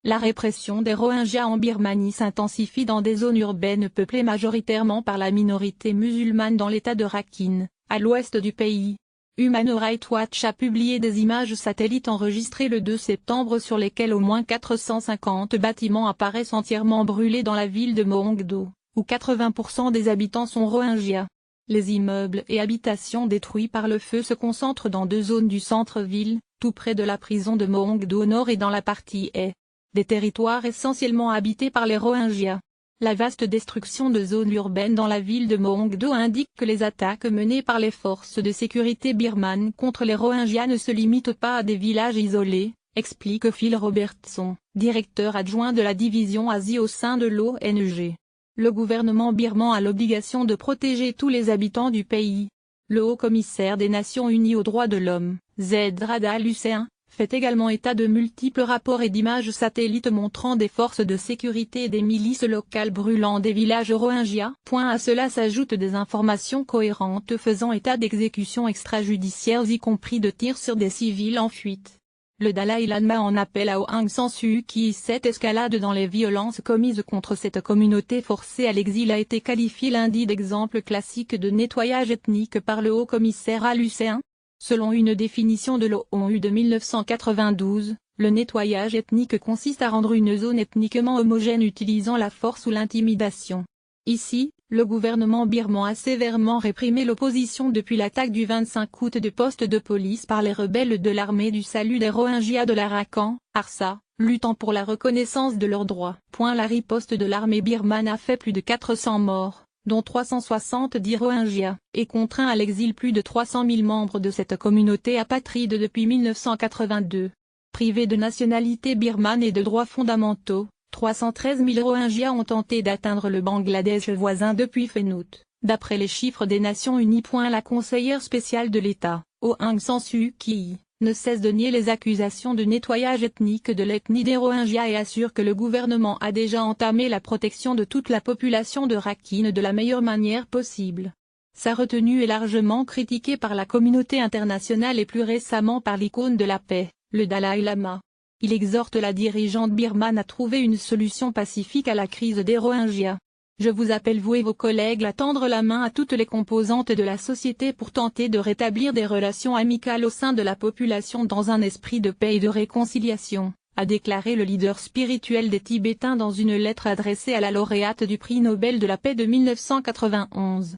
La répression des Rohingyas en Birmanie s'intensifie dans des zones urbaines peuplées majoritairement par la minorité musulmane dans l'état de Rakhine, à l'ouest du pays. Human Rights Watch a publié des images satellites enregistrées le 2 septembre sur lesquelles au moins 450 bâtiments apparaissent entièrement brûlés dans la ville de Moongdo, où 80% des habitants sont Rohingyas. Les immeubles et habitations détruits par le feu se concentrent dans deux zones du centre-ville, tout près de la prison de Moongdo au nord et dans la partie est des territoires essentiellement habités par les Rohingyas. La vaste destruction de zones urbaines dans la ville de Moongdo indique que les attaques menées par les forces de sécurité birmanes contre les Rohingyas ne se limitent pas à des villages isolés, explique Phil Robertson, directeur adjoint de la division Asie au sein de l'ONG. Le gouvernement birman a l'obligation de protéger tous les habitants du pays. Le haut-commissaire des Nations Unies aux droits de l'homme, Zeid Ra'ad al-Hussein, fait également état de multiples rapports et d'images satellites montrant des forces de sécurité et des milices locales brûlant des villages Rohingyas. À cela s'ajoutent des informations cohérentes faisant état d'exécutions extrajudiciaires y compris de tirs sur des civils en fuite. Le Dalai Lama en appelle à Aung San Suu Kyi. Cette escalade dans les violences commises contre cette communauté forcée à l'exil a été qualifiée lundi d'exemple classique de nettoyage ethnique par le haut-commissaire al-Hussein. Selon une définition de l'ONU de 1992, le nettoyage ethnique consiste à rendre une zone ethniquement homogène utilisant la force ou l'intimidation. Ici, le gouvernement birman a sévèrement réprimé l'opposition depuis l'attaque du 25 août de postes de police par les rebelles de l'armée du salut des Rohingyas de l'Arakan, ARSA, luttant pour la reconnaissance de leurs droits. La riposte de l'armée birmane a fait plus de 400 morts, dont 370 Rohingyas, et contraint à l'exil plus de 300 000 membres de cette communauté apatride depuis 1982. Privés de nationalité birmane et de droits fondamentaux, 313 000 Rohingyas ont tenté d'atteindre le Bangladesh voisin depuis fin août, d'après les chiffres des Nations Unies. La conseillère spéciale de l'État, Aung San Suu Kyi, ne cesse de nier les accusations de nettoyage ethnique de l'ethnie des Rohingyas et assure que le gouvernement a déjà entamé la protection de toute la population de Rakhine de la meilleure manière possible. Sa retenue est largement critiquée par la communauté internationale et plus récemment par l'icône de la paix, le Dalai Lama. Il exhorte la dirigeante birmane à trouver une solution pacifique à la crise des Rohingyas. Je vous appelle vous et vos collègues à tendre la main à toutes les composantes de la société pour tenter de rétablir des relations amicales au sein de la population dans un esprit de paix et de réconciliation, a déclaré le leader spirituel des Tibétains dans une lettre adressée à la lauréate du prix Nobel de la paix de 1991.